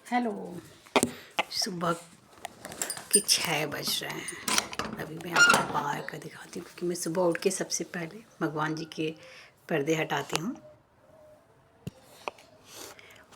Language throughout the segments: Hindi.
हेलो। सुबह के 6 बज रहे हैं। अभी मैं आपको बाहर का दिखाती हूँ क्योंकि मैं सुबह उठ के सबसे पहले भगवान जी के पर्दे हटाती हूँ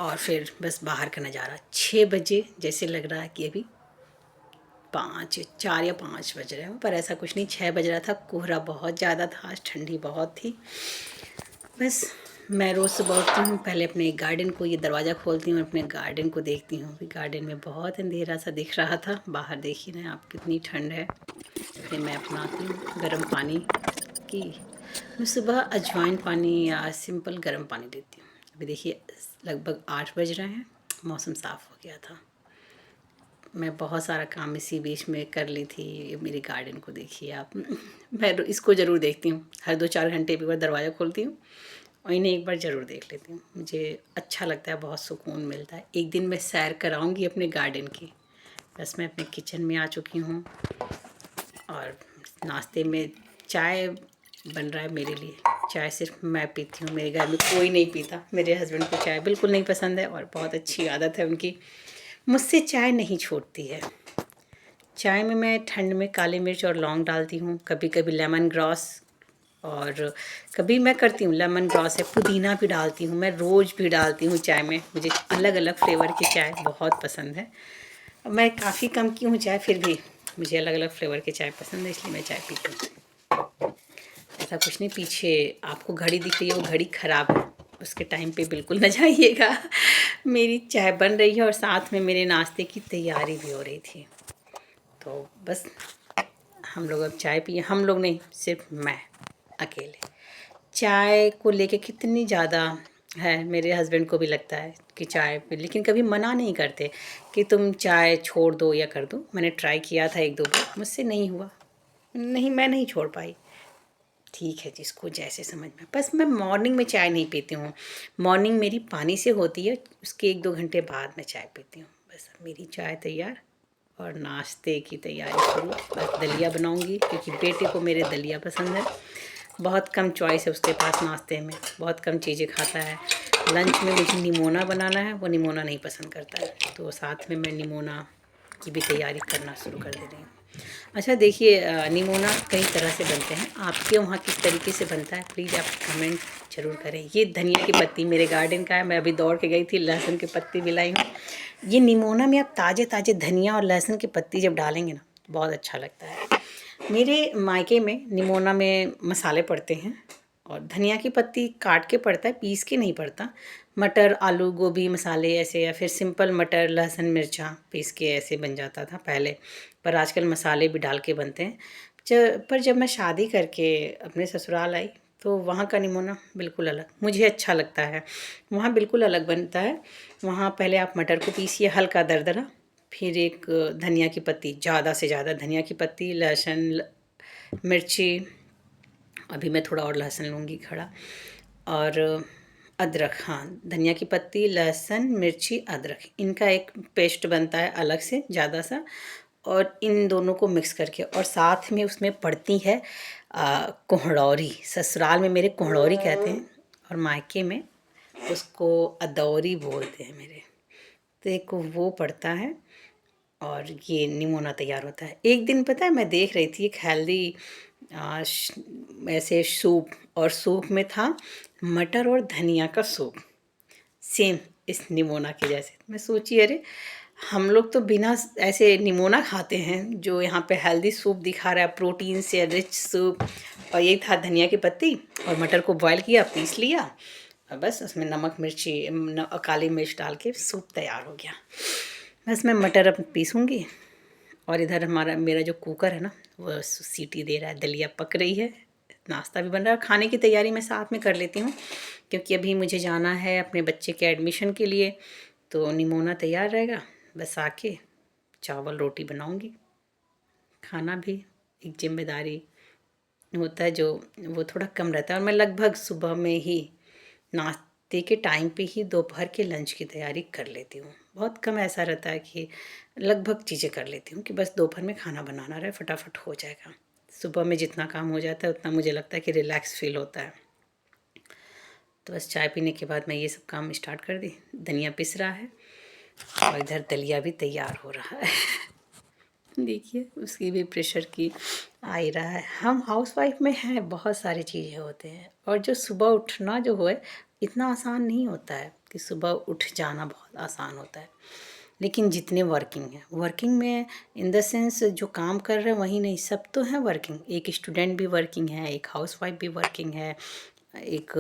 और फिर बस बाहर का नज़ारा। 6 बजे जैसे लग रहा है कि अभी 4 या 5 बज रहे हैं, पर ऐसा कुछ नहीं, 6 बज रहा था। कोहरा बहुत ज़्यादा था, आज ठंडी बहुत थी। बस मैं रोज़ सुबह उठती हूँ, पहले अपने गार्डन को, ये दरवाज़ा खोलती हूँ और अपने गार्डन को देखती हूँ। अभी गार्डन में बहुत अंधेरा सा दिख रहा था, बाहर देख ही रहे हैं आप कितनी ठंड है। फिर मैं अपनाती हूँ गर्म पानी की। मैं सुबह अजवाइन पानी या सिंपल गर्म पानी लेती हूँ। अभी देखिए लगभग 8 बज रहे हैं, मौसम साफ़ हो गया था। मैं बहुत सारा काम इसी बीच में कर ली थी। मेरे गार्डन को देखिए आप। मैं इसको ज़रूर देखती हूँ, हर 2-4 घंटे पे बार दरवाज़ा खोलती हूँ और इन्हें एक बार ज़रूर देख लेती हूँ। मुझे अच्छा लगता है, बहुत सुकून मिलता है। एक दिन मैं सैर कराऊँगी अपने गार्डन की। बस मैं अपने किचन में आ चुकी हूँ और नाश्ते में चाय बन रहा है मेरे लिए। चाय सिर्फ मैं पीती हूँ, मेरे घर में कोई नहीं पीता। मेरे हस्बैंड को चाय बिल्कुल नहीं पसंद है और बहुत अच्छी आदत है उनकी, मुझसे चाय नहीं छूटती है। चाय में मैं ठंड में काली मिर्च और लौंग डालती हूँ, कभी कभी लेमन ग्रास, और कभी मैं करती हूँ लेमन ग्रास है, पुदीना भी डालती हूँ। मैं रोज़ भी डालती हूँ चाय में। मुझे अलग अलग फ्लेवर की चाय बहुत पसंद है। मैं काफ़ी कम की हूँ चाय, फिर भी मुझे अलग अलग फ्लेवर की चाय पसंद है, इसलिए मैं चाय पीती हूँ। ऐसा कुछ नहीं, पीछे आपको घड़ी दिख रही है, वो घड़ी ख़राब है, उसके टाइम पे बिल्कुल न जाइएगा। मेरी चाय बन रही है और साथ में मेरे नाश्ते की तैयारी भी हो रही थी। तो बस हम लोग अब चाय पिए। हम लोग नहीं, सिर्फ मैं अकेले। चाय को लेके कितनी ज़्यादा है, मेरे हस्बैंड को भी लगता है कि चाय पे, लेकिन कभी मना नहीं करते कि तुम चाय छोड़ दो या कर दो। मैंने ट्राई किया था 1-2 बार, मुझसे नहीं हुआ। नहीं, मैं नहीं छोड़ पाई। ठीक है, जिसको जैसे समझ में। बस मैं मॉर्निंग में चाय नहीं पीती हूँ। मॉर्निंग मेरी पानी से होती है, उसके 1-2 घंटे बाद मैं चाय पीती हूँ। बस मेरी चाय तैयार और नाश्ते की तैयारी शुरू। बस दलिया बनाऊंगी क्योंकि बेटे को मेरे दलिया पसंद है। बहुत कम चॉइस है उसके पास नाश्ते में, बहुत कम चीज़ें खाता है। लंच में मुझे निमोना बनाना है, वो निमोना नहीं पसंद करता है, तो साथ में मैं निमोना की भी तैयारी करना शुरू कर दे रही हूँ। अच्छा देखिए, निमोना कई तरह से बनते हैं। आपके वहाँ किस तरीके से बनता है, प्लीज़ आप कमेंट ज़रूर करें। ये धनिया की पत्ती मेरे गार्डन का है, मैं अभी दौड़ के गई थी, लहसुन की पत्ती भी लाई हूँ। ये निमोना में आप ताज़े ताज़े धनिया और लहसुन की पत्ती जब डालेंगे ना, बहुत अच्छा लगता है। मेरे मायके में निमोना में मसाले पड़ते हैं और धनिया की पत्ती काट के पड़ता है, पीस के नहीं पड़ता। मटर, आलू, गोभी मसाले ऐसे, या फिर सिंपल मटर, लहसुन, मिर्चा पीस के ऐसे बन जाता था पहले, पर आजकल मसाले भी डाल के बनते हैं। पर जब मैं शादी करके अपने ससुराल आई तो वहाँ का निमोना बिल्कुल अलग मुझे अच्छा लगता है। वहाँ बिल्कुल अलग बनता है। वहाँ पहले आप मटर को पीसिए हल्का दरदरा, फिर एक धनिया की पत्ती, ज़्यादा से ज़्यादा धनिया की पत्ती, लहसुन, मिर्ची, अभी मैं थोड़ा और लहसुन लूँगी खड़ा, और अदरक। हाँ, धनिया की पत्ती, लहसुन, मिर्ची, अदरक, इनका एक पेस्ट बनता है अलग से ज़्यादा सा, और इन दोनों को मिक्स करके, और साथ में उसमें पड़ती है कोहड़ौरी। ससुराल में मेरे कोहड़ौरी कहते हैं और मायके में उसको अदौरी बोलते हैं मेरे। तो एक वो पड़ता है और ये निमोना तैयार होता है। एक दिन पता है मैं देख रही थी एक हेल्दी ऐसे सूप, और सूप में था मटर और धनिया का सूप, सेम इस निमोना के जैसे। मैं सोची अरे हम लोग तो बिना ऐसे निमोना खाते हैं, जो यहाँ पे हेल्दी सूप दिखा रहा है, प्रोटीन से रिच सूप, और ये था धनिया की पत्ती और मटर को बॉईल किया, पीस लिया और बस उसमें नमक, मिर्ची, काली मिर्च डाल के सूप तैयार हो गया। बस मैं मटर अब पीसूँगी और इधर मेरा जो कुकर है ना, वो सीटी दे रहा है, दलिया पक रही है, नाश्ता भी बन रहा है, खाने की तैयारी मैं साथ में कर लेती हूँ क्योंकि अभी मुझे जाना है अपने बच्चे के एडमिशन के लिए। तो निमोना तैयार रहेगा, बस आके चावल रोटी बनाऊँगी। खाना भी एक जिम्मेदारी होता है, जो वो थोड़ा कम रहता है, और मैं लगभग सुबह में ही नाश्ते के टाइम पे ही दोपहर के लंच की तैयारी कर लेती हूँ। बहुत कम ऐसा रहता है कि लगभग चीज़ें कर लेती हूँ कि बस दोपहर में खाना बनाना रहे, फटाफट हो जाएगा। सुबह में जितना काम हो जाता है उतना मुझे लगता है कि रिलैक्स फील होता है। तो बस चाय पीने के बाद मैं ये सब काम स्टार्ट कर दी। धनिया पिस रहा है, और इधर दलिया भी तैयार हो रहा है। देखिए उसकी भी प्रेशर की आ ही रहा है। हम हाउसवाइफ में हैं, बहुत सारी चीज़ें होते हैं, और जो सुबह उठना जो है इतना आसान नहीं होता है कि सुबह उठ जाना बहुत आसान होता है। लेकिन जितने वर्किंग में इन द सेंस जो काम कर रहे हैं वही नहीं, सब तो हैं वर्किंग। एक स्टूडेंट भी वर्किंग है, एक हाउसवाइफ भी वर्किंग है, एक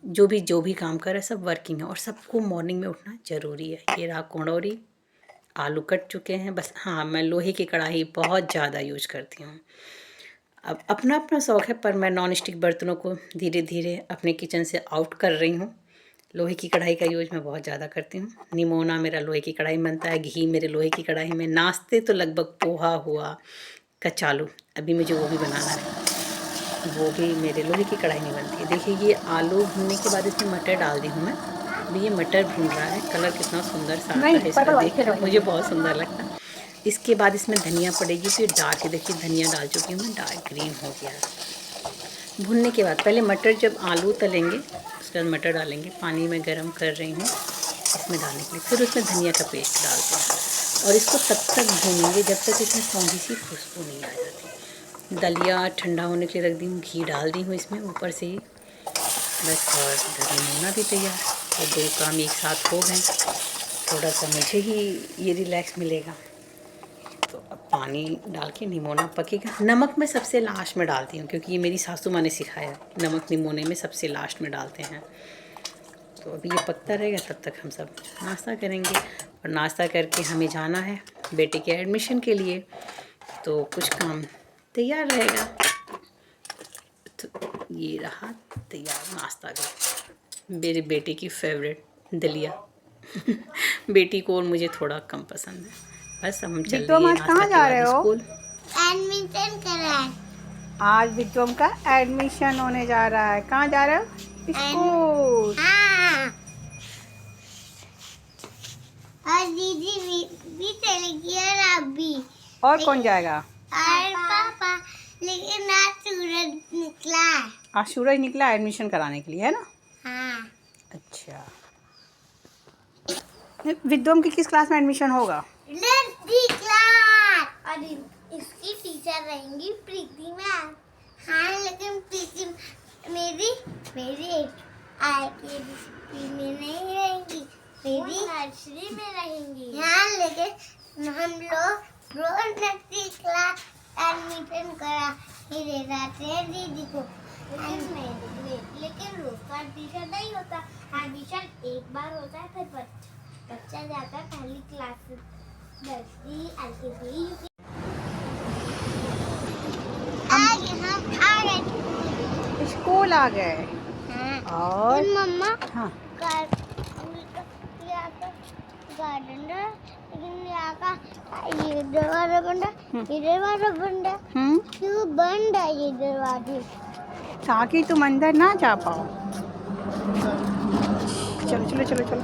जो भी काम कर रहा है सब वर्किंग है, और सबको मॉर्निंग में उठना ज़रूरी है। ये रहा कुंडौरी, आलू कट चुके हैं बस। हाँ, मैं लोहे की कढ़ाई बहुत ज़्यादा यूज करती हूँ। अब अपना अपना शौक़ है, पर मैं नॉन स्टिक बर्तनों को धीरे धीरे अपने किचन से आउट कर रही हूँ। लोहे की कढ़ाई का यूज मैं बहुत ज़्यादा करती हूँ। निमोना मेरा लोहे की कढ़ाई में बनता है, घी मेरे लोहे की कढ़ाई में, नाश्ते तो लगभग पोहा हुआ, कचालू, अभी मुझे वो भी बनाना है, वो भी मेरे लोहे की कढ़ाई में बनती है। देखिए ये आलू भूनने के बाद इसमें मटर डाल दी हूँ मैं। अभी ये मटर भून रहा है, कलर कितना सुंदर सा आता है इसका, देख कर मुझे बहुत सुंदर लगता है। इसके बाद इसमें धनिया पड़ेगी, तो ये डार्क, देखिए धनिया डाल चुकी हूँ मैं, डार्क ग्रीन हो गया है। भूनने के बाद पहले मटर, जब आलू तलेंगे उसके बाद मटर डालेंगे। पानी में गर्म कर रही हूँ इसमें डालने के लिए, फिर उसमें धनिया का पेस्ट डालते हैं, और इसको तब तक भूनेंगे जब तक इसमें सौंधी सी खुशबू नहीं आ जाती। दलिया ठंडा होने के लिए रख दी हूँ, घी डाल दी हूँ इसमें ऊपर से ही बस। और इधर निमोना भी तैयार, तो दो काम एक साथ हो गए। थोड़ा सा मुझे ही ये रिलैक्स मिलेगा। तो अब पानी डाल के निमोना पकेगा। नमक मैं सबसे लास्ट में डालती हूँ, क्योंकि ये मेरी सासू माँ ने सिखाया, नमक निमोने में सबसे लास्ट में डालते हैं। तो अभी ये पकता रहेगा, तब तक हम सब नाश्ता करेंगे, और नाश्ता करके हमें जाना है बेटे के एडमिशन के लिए, तो कुछ काम तैयार रहेगा। तो ये रहा तैयार नाश्ता का, मेरे बेटे की फेवरेट दलिया। बेटी को और मुझे थोड़ा कम पसंद है। बस हम चल रहे हैं नाश्ता के बाद स्कूल। एडमिशन कराए। आज विक्रम का एडमिशन होने जा रहा है। कहाँ जा रहे हो? स्कूल। हाँ। और दीदी भी चलेगी, और आप भी। और कौन जाएगा? और पापा। लेकिन आज सूरज निकला है। आज सूरज निकला एडमिशन कराने के लिए, है ना? हाँ। अच्छा, विक्रम की किस क्लास में एडमिशन होगा? लड़की क्लास। और इसकी टीचर रहेंगी प्रीति मैम। हाँ, लेकिन प्रीति मेरी आईसीएसई में नहीं रहेंगी, मेरी नर्सरी में रहेंगी। हाँ, लेकिन हम लोग रोज नर्सरी क्लास एडमिशन करा ही दे जाते हैं दीदी को। लेकिन रोज का एडमिशन नहीं होता, एडमिशन एक बार होता है, फिर बच्चा जाता है पहली क्लास से नर्सरी, एलकेजी। आज हम आ गए स्कूल आ गए। हाँ। और मम्मा हाँ, गार्डन है, लेकिन यहाँ का ये दरवाजा बंद है, ये दरवाजा बंद है। क्यों बंद है ये दरवाजे? ताकि तुम अंदर ना जा पाओ। चलो चलो चलो चलो।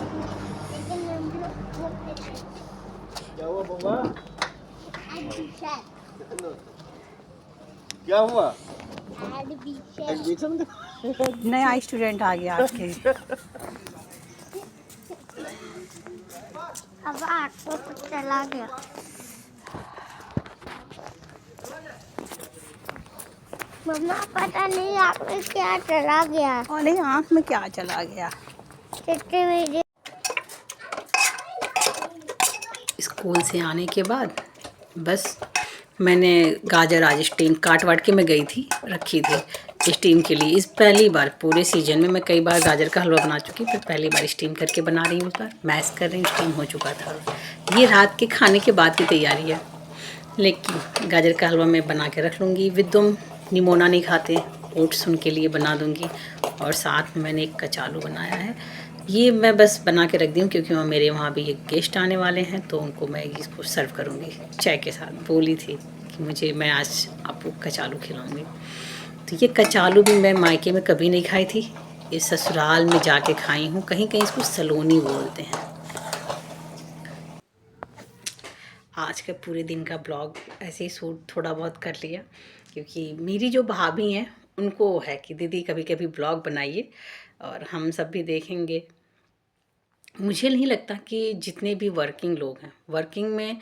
क्या हुआ बब्बा? एडमिशन क्या हुआ? एडमिशन एडमिशन नया स्टूडेंट आ गया आज के। अब आपको तो चला गया। मम्मा पता नहीं आँख में क्या चला गया। अरे आँख में क्या चला गया? मेरे स्कूल से आने के बाद बस मैंने गाजर आज स्टीम काट वाट के मैं गई थी, रखी थी स्टीम के लिए। इस पहली बार पूरे सीजन में मैं कई बार गाजर का हलवा बना चुकी, फिर पहली बार स्टीम करके बना रही हूँ। इस बार मैश कर रही हूँ, स्टीम हो चुका था। ये रात के खाने के बाद की तैयारी है, लेकिन गाजर का हलवा मैं बना के रख लूँगी। विदुम निमोना नहीं खाते, ओट्स उनके लिए बना दूँगी, और साथ में मैंने एक कचालू बनाया है। ये मैं बस बना के रख दी हूँ, क्योंकि मेरे वहाँ भी एक गेस्ट आने वाले हैं, तो उनको मैं इसको सर्व करूँगी चाय के साथ। बोली थी कि मैं आज आपको कचालू खिलाऊँगी। तो ये कचालू भी मैं मायके में कभी नहीं खाई थी, ये ससुराल में जाके खाई हूँ। कहीं कहीं इसको सलोनी बोलते हैं। आज का पूरे दिन का ब्लॉग ऐसे ही शूट थोड़ा बहुत कर लिया, क्योंकि मेरी जो भाभी हैं उनको है कि दीदी कभी कभी ब्लॉग बनाइए, और हम सब भी देखेंगे। मुझे नहीं लगता कि जितने भी वर्किंग लोग हैं, वर्किंग में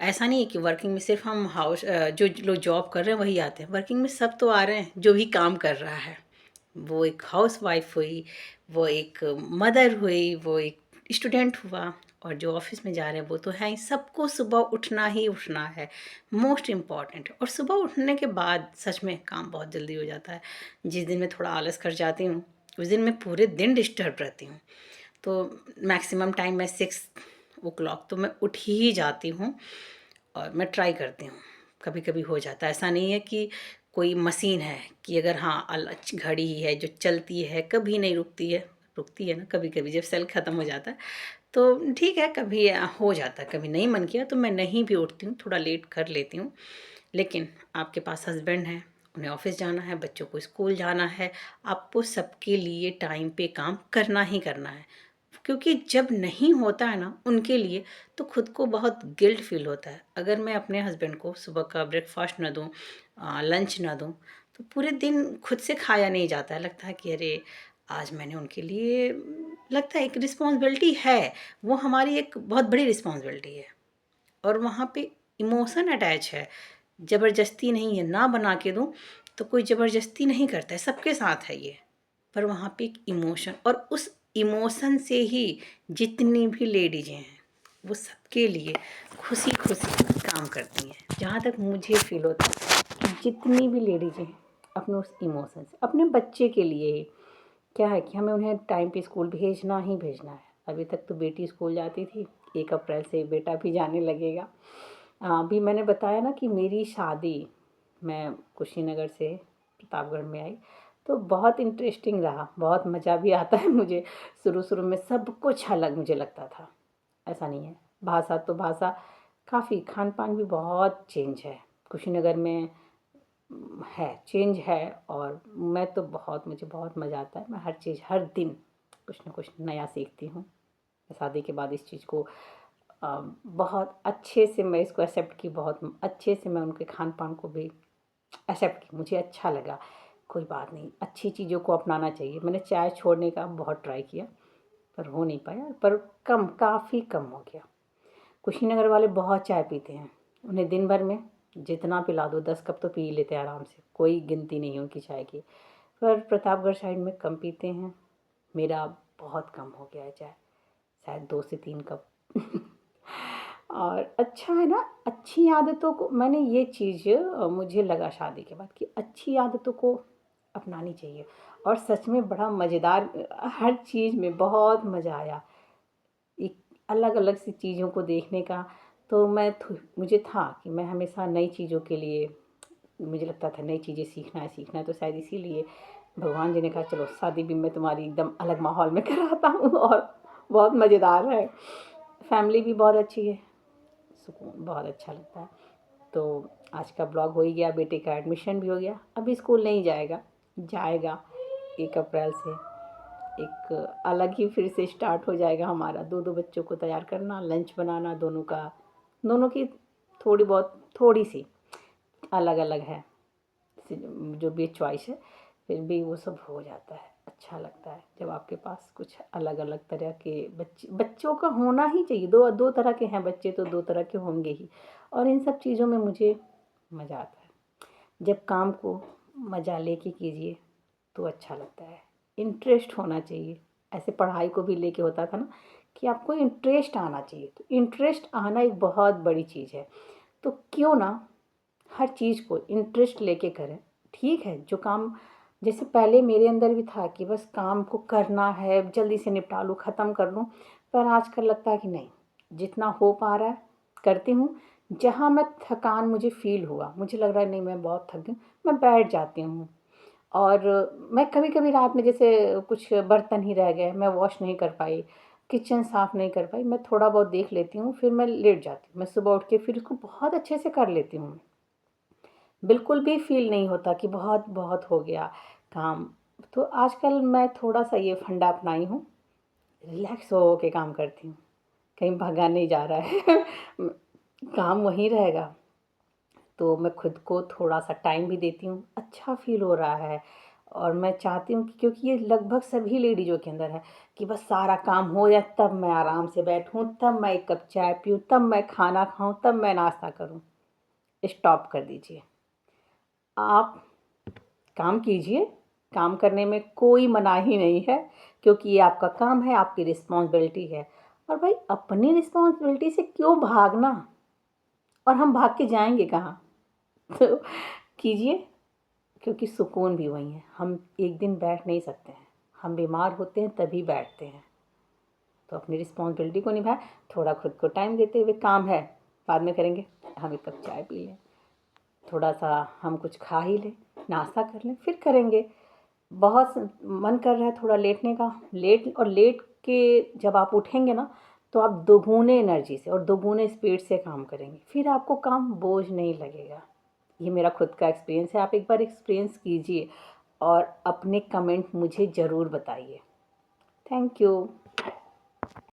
ऐसा नहीं है कि वर्किंग में सिर्फ हम जो लोग जॉब कर रहे हैं वही आते हैं। वर्किंग में सब तो आ रहे हैं जो भी काम कर रहा है, वो एक हाउस वाइफ हुई, वो एक मदर हुई, वो एक स्टूडेंट हुआ, और जो ऑफिस में जा रहे हैं वो तो है ही। सबको सुबह उठना ही उठना है, मोस्ट इम्पॉर्टेंट। और सुबह उठने के बाद सच में काम बहुत जल्दी हो जाता है। जिस दिन मैं थोड़ा आलस कर जाती हूँ उस दिन मैं पूरे दिन डिस्टर्ब रहती हूँ। तो मैक्सिमम टाइम मैं 6 o'clock तो मैं उठ ही जाती हूँ, और मैं ट्राई करती हूँ। कभी कभी हो जाता है, ऐसा नहीं है कि कोई मशीन है कि अगर हाँ घड़ी ही है जो चलती है, कभी नहीं रुकती है। रुकती है ना कभी कभी, जब सेल ख़त्म हो जाता है तो ठीक है, कभी हो जाता है, कभी नहीं मन किया तो मैं नहीं भी उठती हूँ, थोड़ा लेट कर लेती हूँ। लेकिन आपके पास हस्बैंड है, उन्हें ऑफिस जाना है, बच्चों को स्कूल जाना है, आपको सबके लिए टाइम पे काम करना ही करना है। क्योंकि जब नहीं होता है ना उनके लिए, तो खुद को बहुत गिल्ट फील होता है। अगर मैं अपने हस्बैंड को सुबह का ब्रेकफास्ट ना दूँ, लंच ना दूँ, तो पूरे दिन खुद से खाया नहीं जाता है। लगता है कि अरे आज मैंने उनके लिए, लगता है एक रिस्पॉन्सिबिलिटी है, वो हमारी एक बहुत बड़ी रिस्पॉन्सिबिलिटी है। और वहाँ पे इमोशन अटैच है, ज़बरदस्ती नहीं है। ना बना के दूँ तो कोई ज़बरदस्ती नहीं करता है, सबके साथ है ये। पर वहाँ पे एक इमोशन, और उस इमोशन से ही जितनी भी लेडीज़ें हैं वो सबके लिए खुशी खुशी काम करती हैं। जहाँ तक मुझे फील होता है कि जितनी भी लेडीज़ें हैं अपने उस इमोशन से, अपने बच्चे के लिए ही, क्या है कि हमें उन्हें टाइम पे स्कूल भेजना ही भेजना है। अभी तक तो बेटी स्कूल जाती थी, 1 अप्रैल से बेटा भी जाने लगेगा। अभी मैंने बताया ना कि मेरी शादी, मैं कुशीनगर से प्रतापगढ़ में आई, तो बहुत इंटरेस्टिंग रहा, बहुत मज़ा भी आता है मुझे। शुरू शुरू में सब कुछ अलग मुझे लगता था, ऐसा नहीं है। भाषा तो भाषा, काफ़ी खान पान भी बहुत चेंज है कुशीनगर में, है चेंज है। और मैं तो बहुत, मुझे बहुत मज़ा आता है। मैं हर चीज़, हर दिन कुछ ना कुछ नया सीखती हूँ। शादी के बाद इस चीज़ को बहुत अच्छे से मैं इसको एक्सेप्ट की, बहुत अच्छे से मैं उनके खान पान को भी एक्सेप्ट की, मुझे अच्छा लगा। कोई बात नहीं, अच्छी चीज़ों को अपनाना चाहिए। मैंने चाय छोड़ने का बहुत ट्राई किया पर हो नहीं पाया, पर कम, काफ़ी कम हो गया। कुशीनगर वाले बहुत चाय पीते हैं, उन्हें दिन भर में जितना पिला दो 10 कप तो पी लेते हैं आराम से, कोई गिनती नहीं है उनकी चाय की। पर प्रतापगढ़ साइड में कम पीते हैं, मेरा बहुत कम हो गया है चाय, शायद 2 से 3 कप। और अच्छा है ना, अच्छी आदतों को, मैंने ये चीज़ मुझे लगा शादी के बाद कि अच्छी आदतों को अपनानी चाहिए। और सच में बड़ा मज़ेदार, हर चीज़ में बहुत मज़ा आया, एक अलग अलग सी चीज़ों को देखने का। तो मुझे था कि मैं हमेशा नई चीज़ों के लिए, मुझे लगता था नई चीज़ें सीखना है, तो शायद इसीलिए भगवान जी ने कहा चलो शादी भी मैं तुम्हारी एकदम अलग माहौल में कराता हूँ। और बहुत मज़ेदार है, फैमिली भी बहुत अच्छी है, सुकून बहुत अच्छा लगता है। तो आज का ब्लॉग हो ही गया, बेटे का एडमिशन भी हो गया, अभी स्कूल नहीं जाएगा, जाएगा 1 अप्रैल से। एक अलग ही फिर से स्टार्ट हो जाएगा हमारा, दो दो बच्चों को तैयार करना, लंच बनाना, दोनों की थोड़ी सी अलग अलग है, जो भी चॉइस है, फिर भी वो सब हो जाता है। अच्छा लगता है जब आपके पास कुछ अलग अलग तरह के बच्चों का होना ही चाहिए। दो दो तरह के हैं बच्चे तो दो तरह के होंगे ही, और इन सब चीज़ों में मुझे मज़ा आता है। जब काम को मज़ा लेके कीजिए तो अच्छा लगता है, इंटरेस्ट होना चाहिए। ऐसे पढ़ाई को भी लेके होता था ना कि आपको इंटरेस्ट आना चाहिए, तो इंटरेस्ट आना एक बहुत बड़ी चीज़ है। तो क्यों ना हर चीज़ को इंटरेस्ट लेके करें। ठीक है, जो काम, जैसे पहले मेरे अंदर भी था कि बस काम को करना है, जल्दी से निपटा लूँ, ख़त्म कर लूँ। पर आजकल लगता है कि नहीं, जितना हो पा रहा है करती हूँ। जहाँ मैं थकान मुझे फ़ील हुआ, मुझे लग रहा है नहीं मैं बहुत थक गई, मैं बैठ जाती हूँ। और मैं कभी कभी रात में जैसे कुछ बर्तन ही रह गए, मैं वॉश नहीं कर पाई, किचन साफ़ नहीं कर पाई, मैं थोड़ा बहुत देख लेती हूँ, फिर मैं लेट जाती हूँ। मैं सुबह उठ के फिर उसको बहुत अच्छे से कर लेती हूँ। बिल्कुल भी फ़ील नहीं होता कि बहुत बहुत हो गया काम। तो आजकल मैं थोड़ा सा ये फंडा अपनाई हूँ, रिलैक्स हो के काम करती हूँ, कहीं भागा नहीं जा रहा है। काम वहीं रहेगा, तो मैं खुद को थोड़ा सा टाइम भी देती हूँ, अच्छा फ़ील हो रहा है। और मैं चाहती हूँ कि क्योंकि ये लगभग सभी लेडीज़ों के अंदर है कि बस सारा काम हो जाए तब मैं आराम से बैठूँ, तब मैं एक कप चाय पीऊँ, तब मैं खाना खाऊँ, तब मैं नाश्ता करूँ। स्टॉप कर दीजिए। आप काम कीजिए, काम करने में कोई मनाही नहीं है, क्योंकि ये आपका काम है, आपकी रिस्पॉन्सिबिलिटी है। और भाई अपनी रिस्पॉन्सिबिलिटी से क्यों भागना, और हम भाग के जाएंगे कहाँ। तो कीजिए, क्योंकि सुकून भी वही है। हम एक दिन बैठ नहीं सकते हैं, हम बीमार होते हैं तभी बैठते हैं। तो अपनी रिस्पॉन्सिबिलिटी को निभाएं, थोड़ा खुद को टाइम देते हुए, काम है बाद में करेंगे, हम एक कप चाय पी लें, थोड़ा सा हम कुछ खा ही लें, नाश्ता कर लें, फिर करेंगे। बहुत मन कर रहा है थोड़ा लेटने का, लेट के जब आप उठेंगे ना तो आप दोगुने एनर्जी से और दोगुने स्पीड से काम करेंगे, फिर आपको काम बोझ नहीं लगेगा। ये मेरा खुद का एक्सपीरियंस है, आप एक बार एक्सपीरियंस कीजिए और अपने कमेंट मुझे ज़रूर बताइए। Thank you.